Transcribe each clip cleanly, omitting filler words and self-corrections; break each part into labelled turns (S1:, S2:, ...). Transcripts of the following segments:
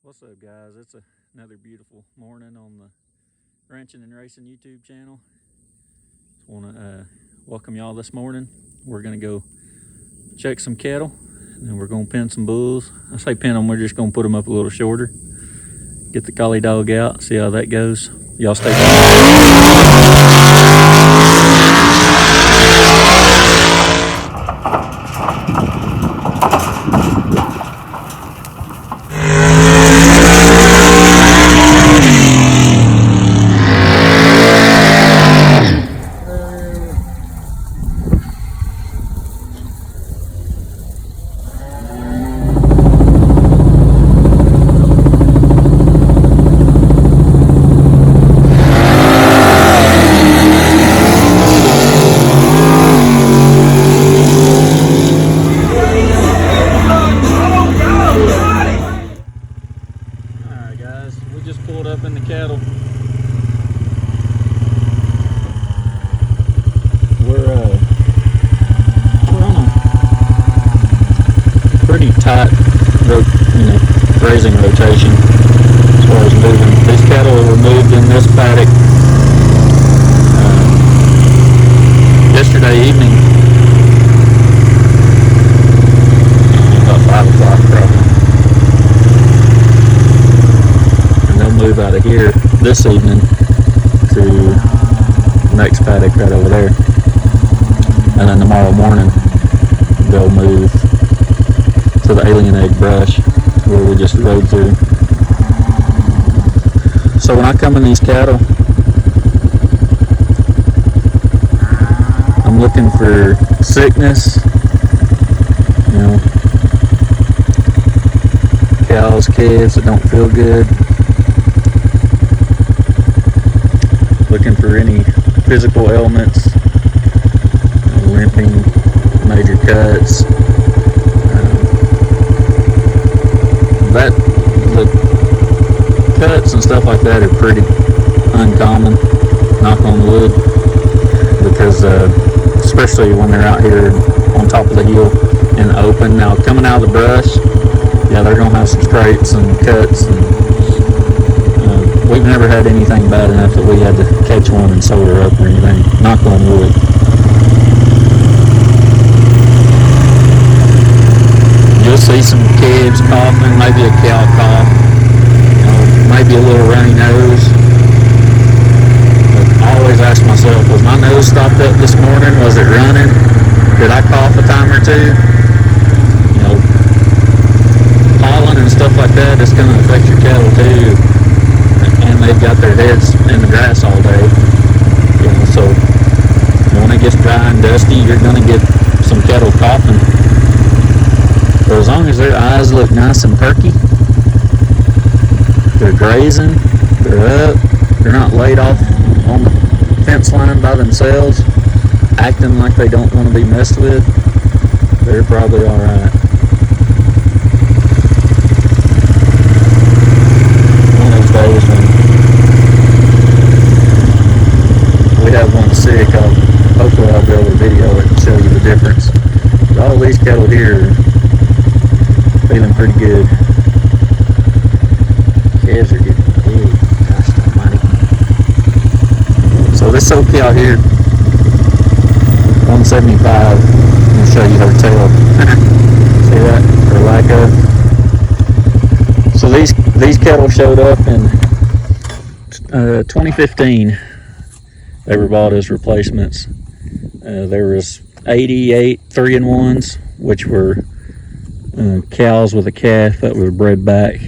S1: What's up, guys? It's another beautiful morning on the Ranching and Racing YouTube channel. Just want to welcome y'all this morning. We're going to go check some cattle, and then we're going to pen some bulls. I say pen them, we're just going to put them up a little shorter. Get the collie dog out, see how that goes. Y'all stay pulled up in the cattle. We're on a pretty tight grazing rotation as far as moving. These cattle were moved in this paddock yesterday evening about 5 o'clock probably. Move out of here this evening to the next paddock right over there, and then tomorrow morning they'll move to the alien egg brush where we just rode through. So when I come in these cattle, I'm looking for sickness, cows, calves that don't feel good. Looking for any physical ailments, limping, major cuts. The cuts and stuff like that are pretty uncommon, knock on wood, because especially when they're out here on top of the hill in the open. Now coming out of the brush, yeah, they're gonna have some scrapes and cuts, and we've never had anything bad enough that we had to catch one and sew her up or anything. Knock on wood. You'll see some calves coughing, maybe a cow cough, maybe a little runny nose. But I always ask myself, was my nose stopped up this morning? Was it running? Did I cough a time or two? Pollen and stuff like that, it's going to affect your cattle too. And they've got their heads in the grass all day, so when it gets dry and dusty, you're going to get some cattle coughing. But as long as their eyes look nice and perky, they're grazing, they're up, they're not laid off on the fence line by themselves, acting like they don't want to be messed with, they're probably alright. One of those days when we have one sick, hopefully I'll be able to video it and show you the difference. But all these cattle here are feeling pretty good. Calves are getting big, gosh almighty. So this soak cow here, 175, I'm going to show you her tail. See that? Her lack of. So these cattle showed up in 2015. They were bought as replacements. There was 88 3-in-1s, which were cows with a calf that was bred back,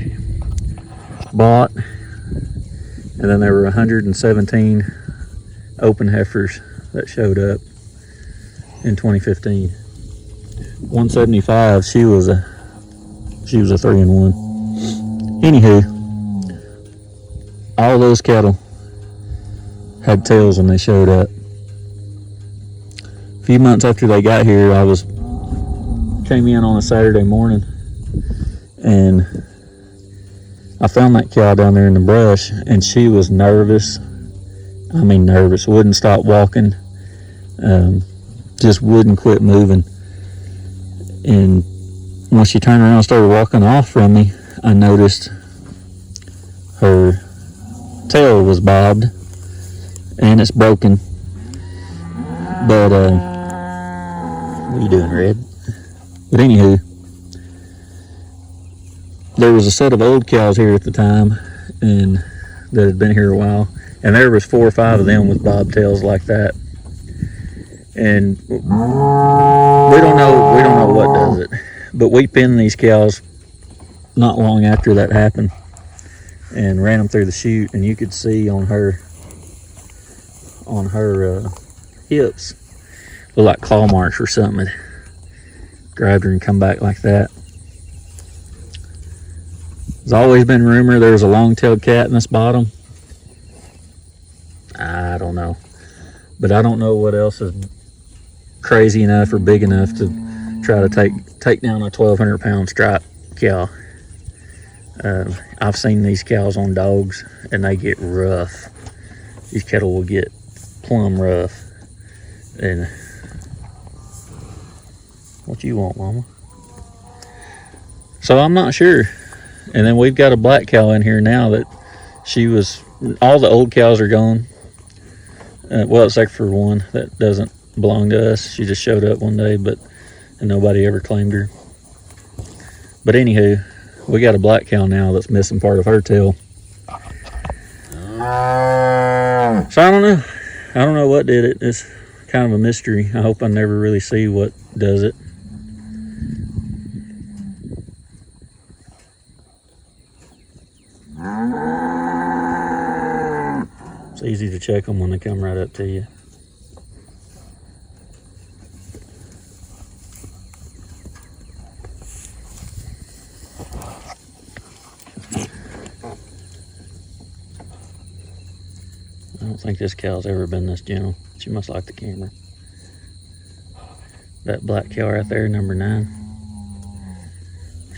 S1: bought, and then there were 117 open heifers that showed up in 2015. 175, she was a 3-in-1. Anywho, all those cattle had tails when they showed up. A few months after they got here, came in on a Saturday morning, and I found that cow down there in the brush, and she was nervous. I mean nervous, wouldn't stop walking, just wouldn't quit moving. And when she turned around and started walking off from me, I noticed her tail was bobbed and it's broken. But what are you doing, Red? But anywho, there was a set of old cows here at the time, and that had been here a while, and there was 4 or 5 of them with bobtails like that. And we don't know what does it, but we pinned these cows not long after that happened and ran them through the chute, and you could see on her hips look like claw marks or something. It grabbed her and come back like that. There's always been rumor there was a long-tailed cat in this bottom. I don't know, but I don't know what else is crazy enough or big enough to try to take down a 1,200-pound striped cow. I've seen these cows on dogs, and they get rough. These cattle will get plumb rough. And what you want, Mama? So I'm not sure. And then we've got a black cow in here now that all the old cows are gone. Well, except for one that doesn't belong to us. She just showed up one day, and nobody ever claimed her. But anywho, we got a black cow now that's missing part of her tail. So I don't know. I don't know what did it. It's kind of a mystery. I hope I never really see what does it. It's easy to check them when they come right up to you. I don't think this cow's ever been this gentle. She must like the camera. That black cow right there, number 9.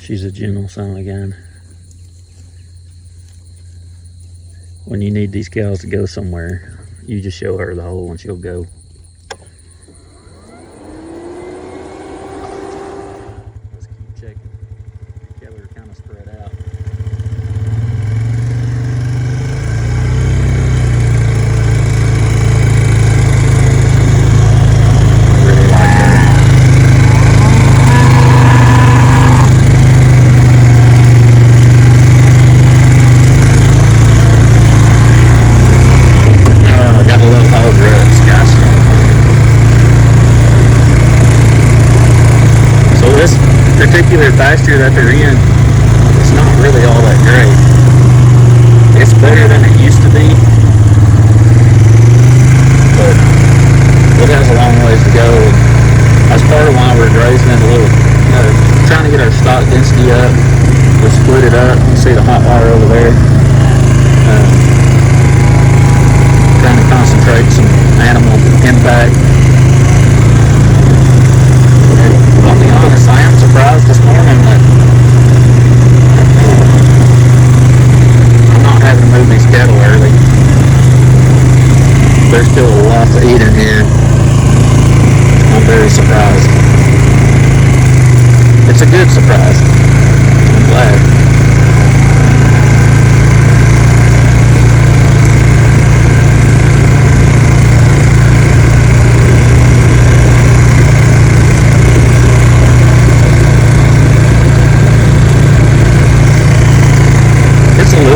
S1: She's a gentle son of a gun. When you need these cows to go somewhere, you just show her the hole and she'll go. Let's keep checking. The cattle are kind of spread out. Particular pasture that they're in, it's not really all that great. It's better than it used to be, but it has a long ways to go. That's part of why we're grazing it a little, trying to get our stock density up. We split it up. You see the hot wire over there. Trying to concentrate some animal impact. I'll be honest, I am surprised this morning that I'm not having to move these cattle early. There's still a lot to eat in here. I'm very surprised. It's a good surprise. I'm glad.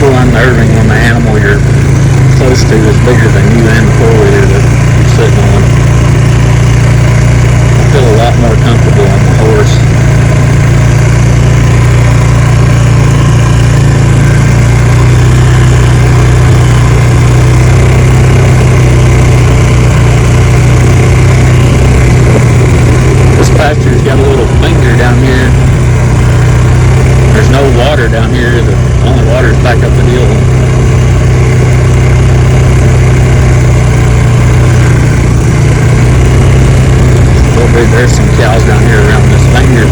S1: Unnerving when the animal you're close to is bigger than you and the four-wheeler that you're sitting on. I feel a lot more comfortable on the horse. This pasture's got a little finger down here. There's no water down here. The only water is back up the hill. There's some cows down here around this finger.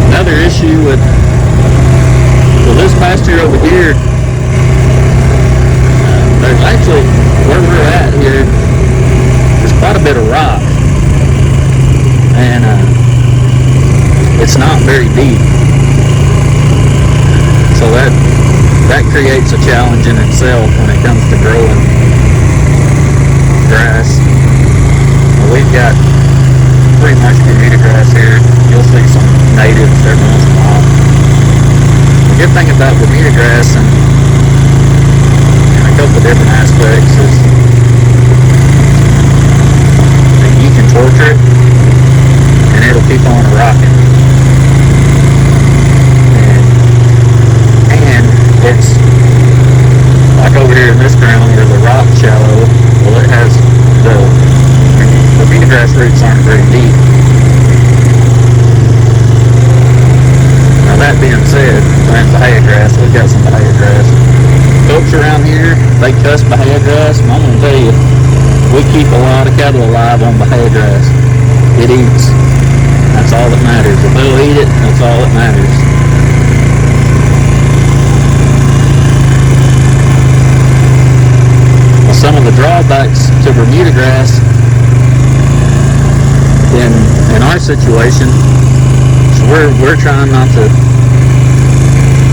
S1: Another issue with this pasture over here, there's actually, where we're at here, there's quite a bit of rock, and it's not very deep. So that creates a challenge in itself when it comes to growing grass. We've got pretty much Bermuda grass here. You'll see some natives every once in a while. The good thing about Bermuda grass and a couple of different aspects is that you can torture it and it'll keep on rocking. And it's like over here in this ground where the rock's shallow. Well, it has the Bermuda grass roots aren't very deep. Now that being said, and Bahia grass, we've got some Bahia grass. Folks around here, they cuss Bahia grass, and I'm going to tell you, we keep a lot of cattle alive on Bahia grass. It eats. That's all that matters. If they'll eat it, that's all that matters. Well, some of the drawbacks to Bermuda grass in our situation, so we're trying not to.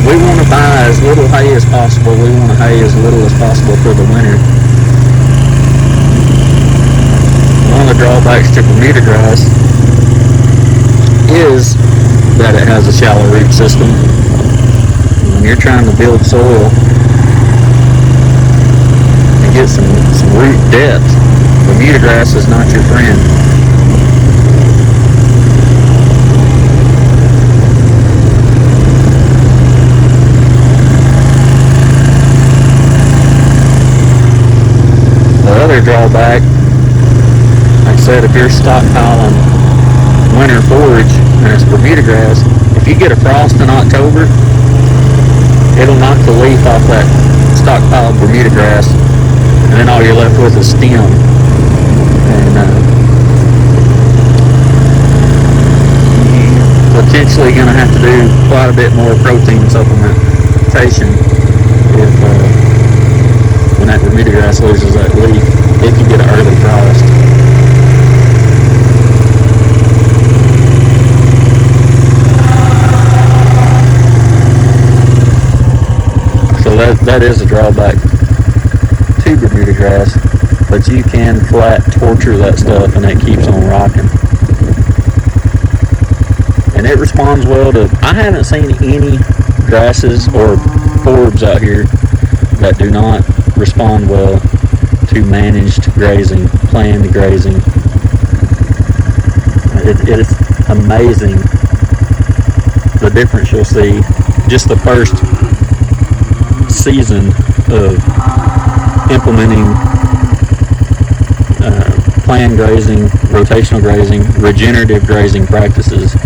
S1: We want to buy as little hay as possible. We want to hay as little as possible for the winter. One of the drawbacks to Bermuda grass is that it has a shallow root system. When you're trying to build soil and get some root depth, Bermuda grass is not your friend. Drawback, like I said, if you're stockpiling winter forage and it's Bermuda grass, if you get a frost in October, it'll knock the leaf off that stockpiled Bermuda grass, and then all you're left with is stem. And you're potentially going to have to do quite a bit more protein supplementation if when that Bermuda grass loses that leaf, if you get an early frost. So that is a drawback to Bermuda grass, but you can flat torture that stuff and it keeps on rocking. And it responds well to, I haven't seen any grasses or forbs out here that do not respond well to managed grazing, planned grazing. It is amazing the difference you'll see just the first season of implementing planned grazing, rotational grazing, regenerative grazing practices.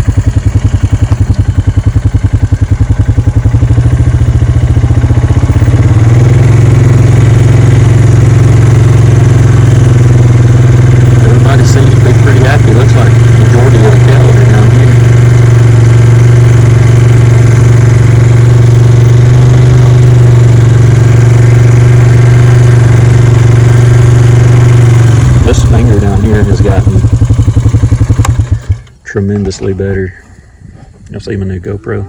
S1: Tremendously better. You'll see my new GoPro.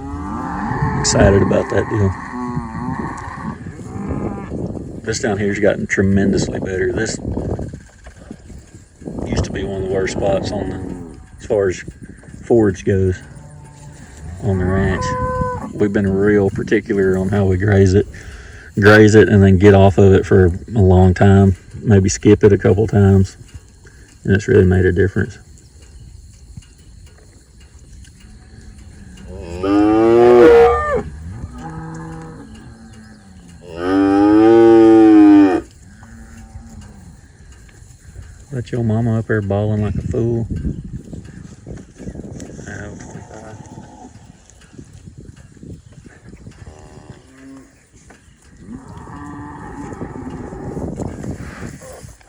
S1: Excited about that deal. This down here's gotten tremendously better. This used to be one of the worst spots on the, as far as forage goes, on the ranch. We've been real particular on how we graze it, and then get off of it for a long time. Maybe skip it a couple times, and it's really made a difference. Let your mama up there bawling like a fool.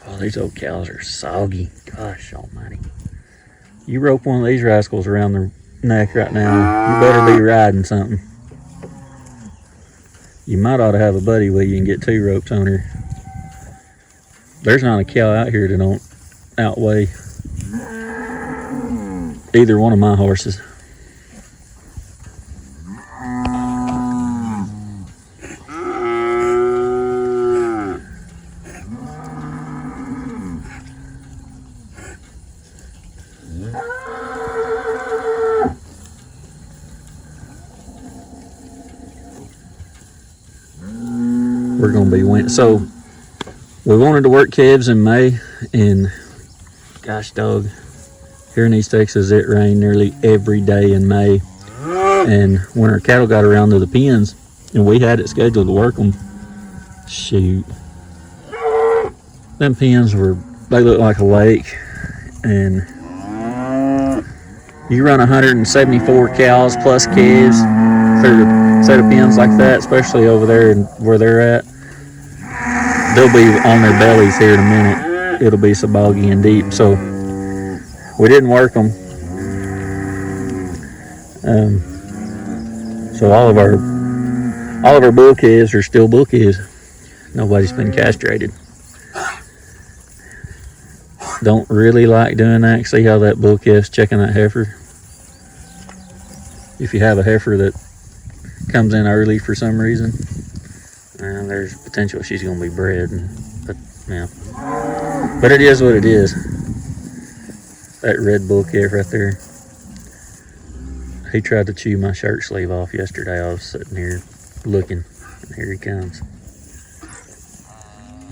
S1: Oh, these old cows are soggy. Gosh almighty. You rope one of these rascals around the neck right now, you better be riding something. You might ought to have a buddy with you and get 2 ropes on her. There's not a cow out here that don't outweigh either one of my horses. we're gonna be winning. So we wanted to work calves in May, and gosh dog, here in East Texas it rained nearly every day in May. And when our cattle got around to the pens and we had it scheduled to work them, shoot, them pens they look like a lake. And you run 174 cows plus calves through a set of pens like that, especially over there and where they're at, they'll be on their bellies here in a minute. It'll be so boggy and deep. So we didn't work them. So all of our bull calves are still bull calves. Nobody's been castrated. Don't really like doing that. See how that bull calf's checking that heifer? If you have a heifer that comes in early for some reason, there's potential she's going to be bred. But it is what it is. That red bull calf right there. He tried to chew my shirt sleeve off yesterday. I was sitting here looking, and here he comes.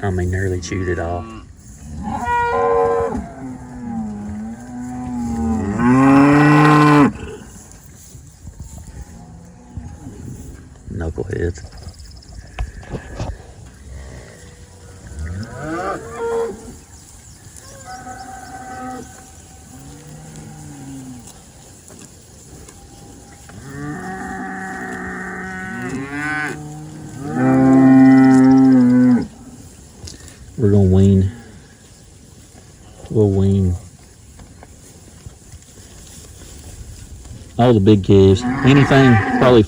S1: I mean, nearly chewed it off. Knuckleheads. We're gonna wean. We'll wean all the big calves. Anything probably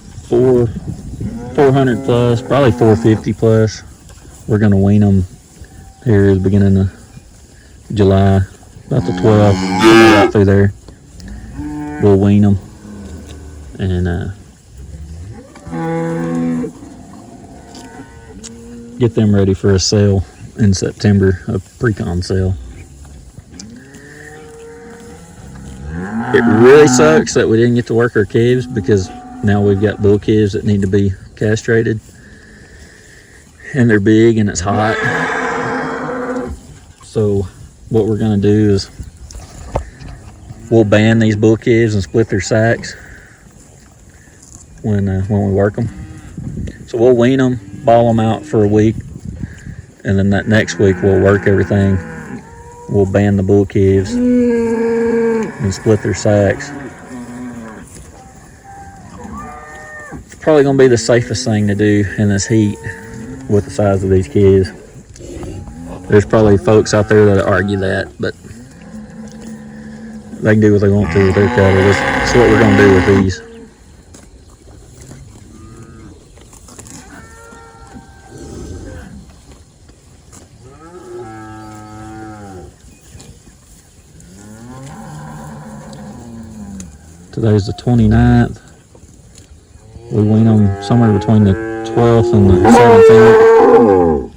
S1: 400 plus, probably 450 plus. We're gonna wean them here at the beginning of July, about the 12th, right through there. We'll wean them and get them ready for a sale in September, a pre-con sale. It really sucks that we didn't get to work our calves because now we've got bull calves that need to be castrated, and they're big and it's hot. So what we're gonna do is we'll ban these bull calves and split their sacks when we work them. So we'll wean them, ball them out for a week, and then that next week we'll work everything. We'll ban the bull calves and split their sacks. It's probably gonna be the safest thing to do in this heat with the size of these calves. There's probably folks out there that argue that, but they can do what they want to with their cattle. That's what we're gonna do with these. Today's the 29th. We wean them somewhere between the 12th and the 17th.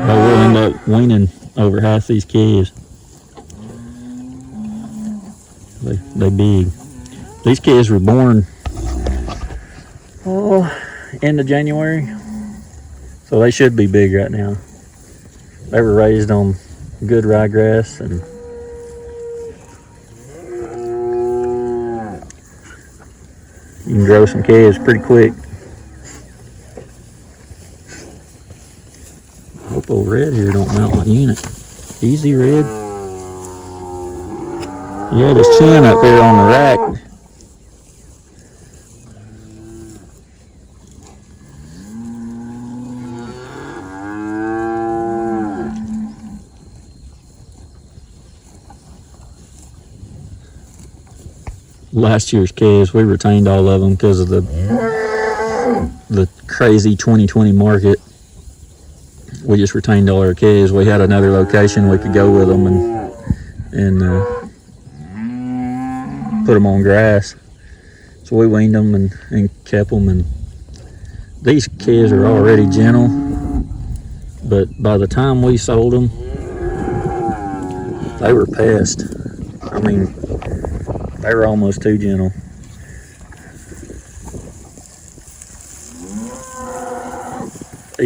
S1: But we'll end up weaning over half these calves. They big. These calves were born end of January, so they should be big right now. They were raised on good ryegrass, and you can grow some calves pretty quick. Hope old Red here don't mount my unit. Easy, Red. He had his chin up there on the rack. Last year's calves, we retained all of them because of the crazy 2020 market. We just retained all our calves. We had another location we could go with them and put them on grass. So we weaned them and kept them. And these calves are already gentle, but by the time we sold them, they were pest. I mean, they were almost too gentle.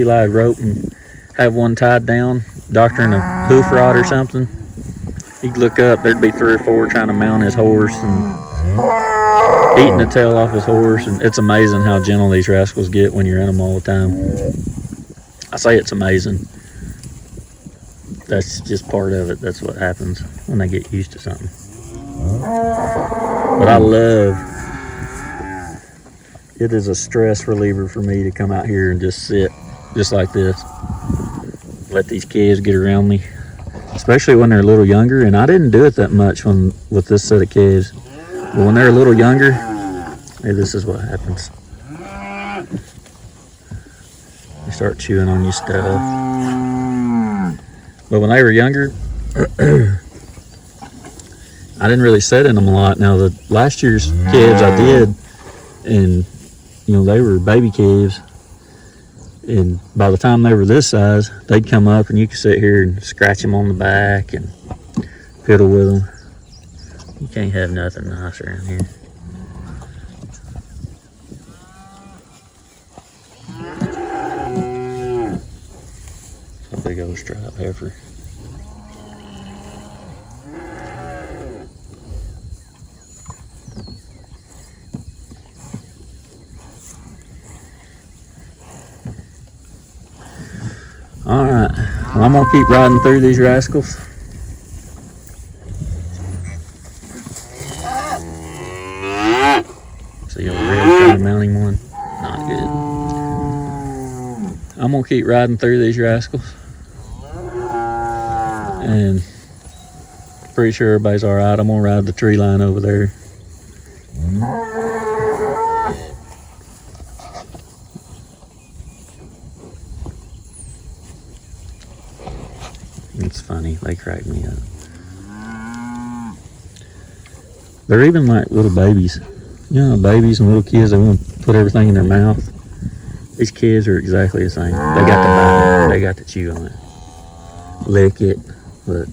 S1: Eli would rope and have one tied down, doctoring a hoof rod or something. He'd look up, there'd be 3 or 4 trying to mount his horse and eating the tail off his horse. And it's amazing how gentle these rascals get when you're in them all the time. I say it's amazing. That's just part of it. That's what happens when they get used to something. But I love, it is a stress reliever for me to come out here and just sit just like this. Let these kids get around me, especially when they're a little younger. And I didn't do it that much with this set of calves. But when they're a little younger, hey, this is what happens. They start chewing on your stuff. But when they were younger, I didn't really set in them a lot. Now, the last year's calves I did, and they were baby calves. And by the time they were this size, they'd come up and you could sit here and scratch them on the back and fiddle with them. You can't have nothing nice around here. A big old striped heifer. Alright, well, I'm going to keep riding through these rascals. See a red trying to mount him one. Not good. I'm going to keep riding through these rascals. And pretty sure everybody's alright. I'm going to ride the tree line over there. It's funny, they crack me up. They're even like little babies. Babies and little kids, they want to put everything in their mouth. These kids are exactly the same. They got to bite it, they got to chew on it, lick it. Look.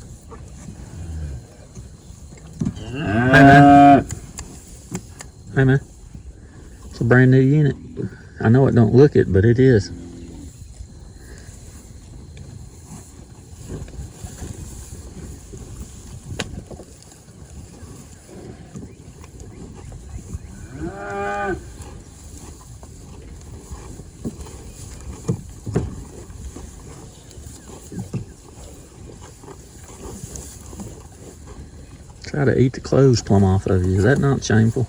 S1: Hey man. It's a brand new unit. I know it don't look it, but it is. Try to eat the clothes plumb off of you. Is that not shameful?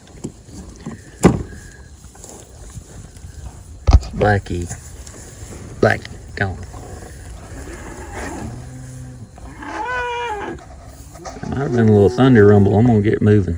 S1: Blackie. Blackie, gone. There might have been a little thunder rumble. I'm going to get moving.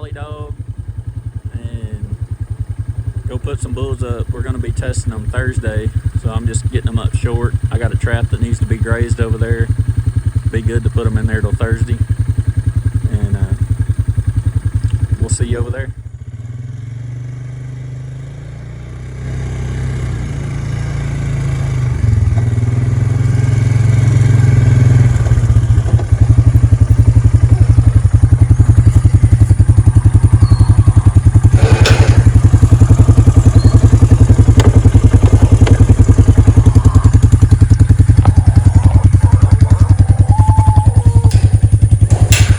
S1: collie dog and go put some bulls up. We're going to be testing them Thursday, so I'm just getting them up short. I got a trap that needs to be grazed over there. Be good to put them in there till Thursday, and we'll see you over there.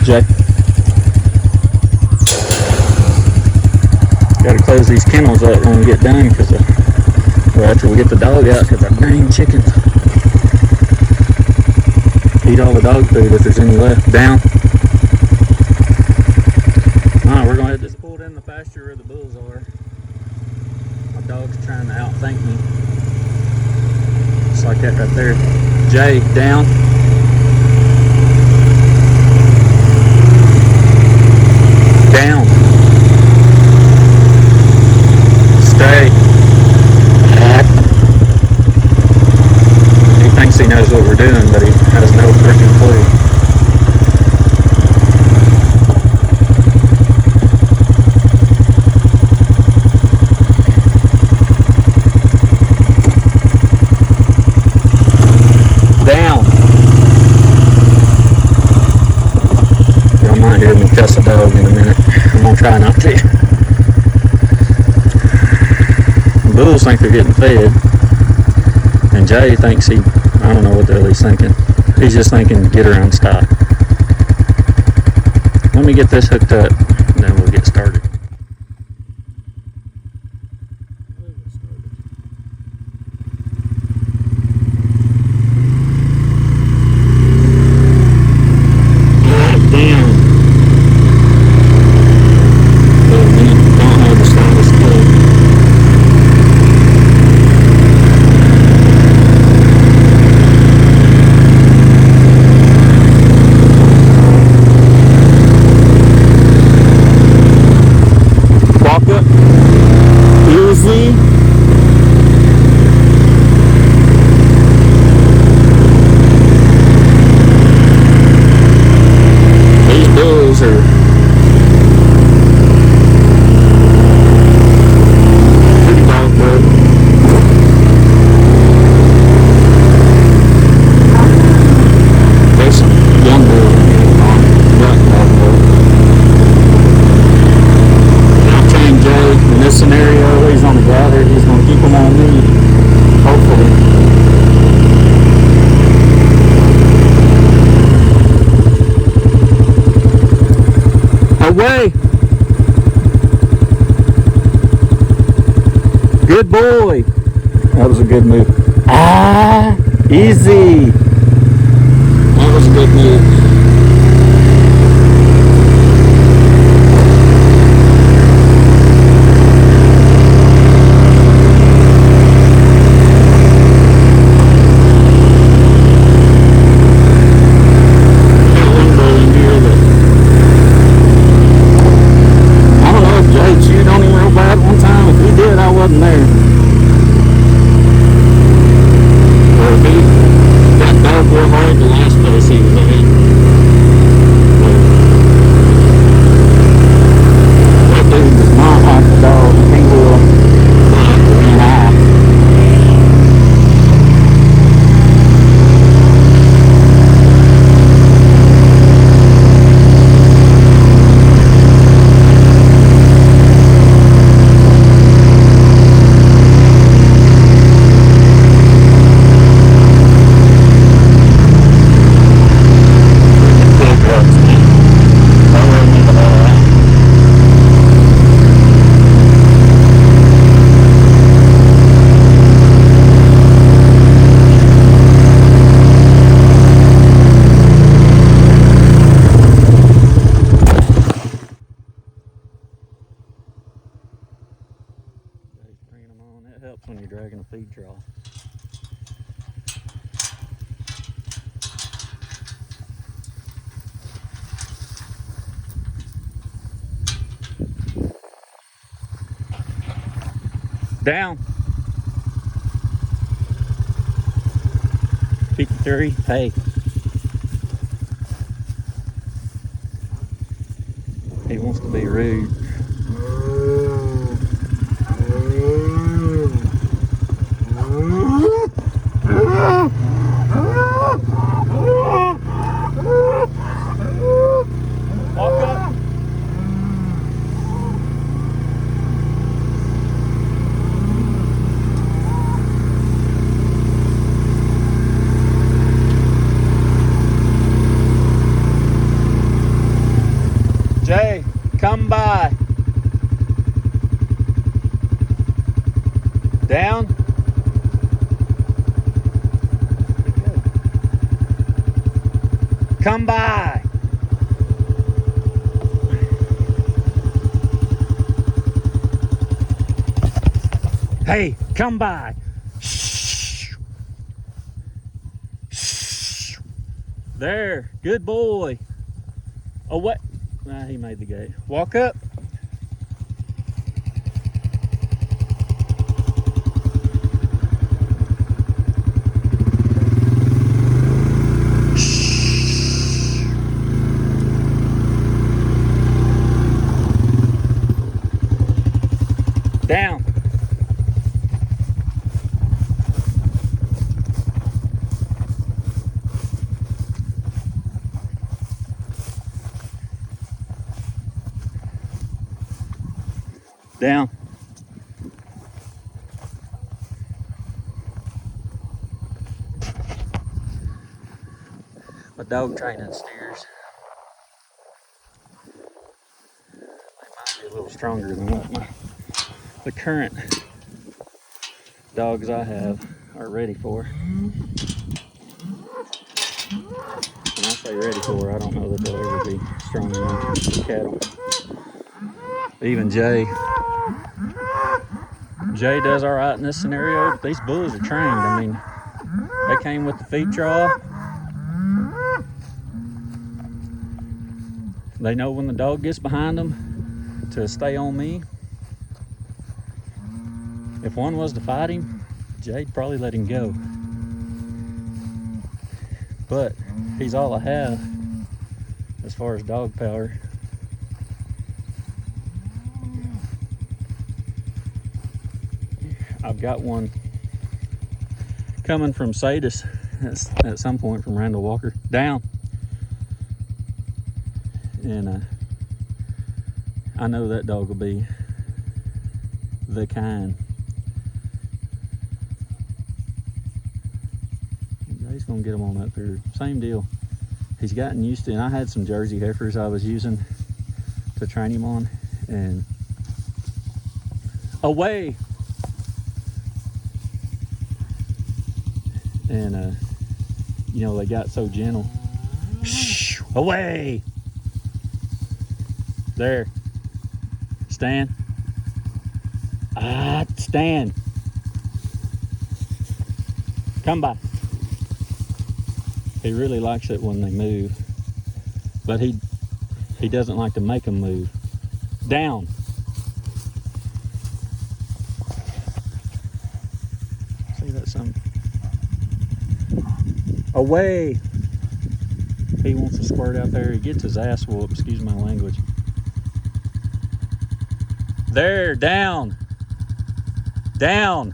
S1: Jay, gotta close these kennels up when we get done, because after we get the dog out, because our green chickens eat all the dog food if there's any left. Down. Alright, we're gonna head this pulled in the pasture where the bulls are. My dog's trying to outthink me. Just like that right there. Jay, down. Down. Stay. He thinks he knows what we're doing, but he has no freaking clue. Down. Y'all might hear me cuss a dog in a minute. I'm gonna try not to. The bulls think they're getting fed, and Jay thinks I don't know what the hell he's thinking. He's just thinking, get around, stop. Let me get this hooked up, and then we'll get started. Away. Good boy. That was a good move. Ah, easy. That was a good move. Helps when you're dragging a feed trough. Down. 53. Hey. He wants to be rude. Walk up. Jay, come by. Down. Come by. Hey, come by. Shh. Shh. There, good boy. Oh, what? Nah, he made the gate. Walk up. Shh. Down. Down. My dog training steers. They might be a little stronger than what the current dogs I have are ready for. When I say ready for, I don't know that they'll ever be strong enough for cattle. Even Jay does all right in this scenario. These bulls are trained. I mean, they came with the feed trough. They know when the dog gets behind them to stay on me. If one was to fight him, Jay'd probably let him go. But he's all I have as far as dog power. I've got one coming from Sadis at some point from Randall Walker. Down. And I know that dog will be the kind. He's gonna get him on up here. Same deal. He's gotten used to, and I had some Jersey heifers I was using to train him on, and away. And you know, they got so gentle. Shh, away. There. Stand. Stand. Come by. He really likes it when they move, but he doesn't like to make them move. Down. See that some? Away. He wants to squirt out there. He gets his ass whooped, excuse my language. There, down. Down.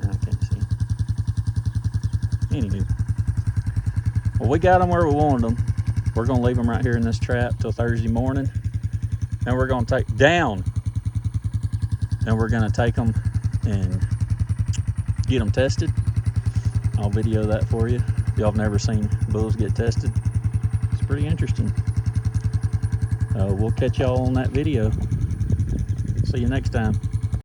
S1: I can't see. Anywho. Well, we got them where we wanted them. We're going to leave them right here in this trap till Thursday morning. Then we're going to take down. Then we're going to take them and get them tested. I'll video that for you. If y'all have never seen bulls get tested, it's pretty interesting. We'll catch y'all on that video. See you next time.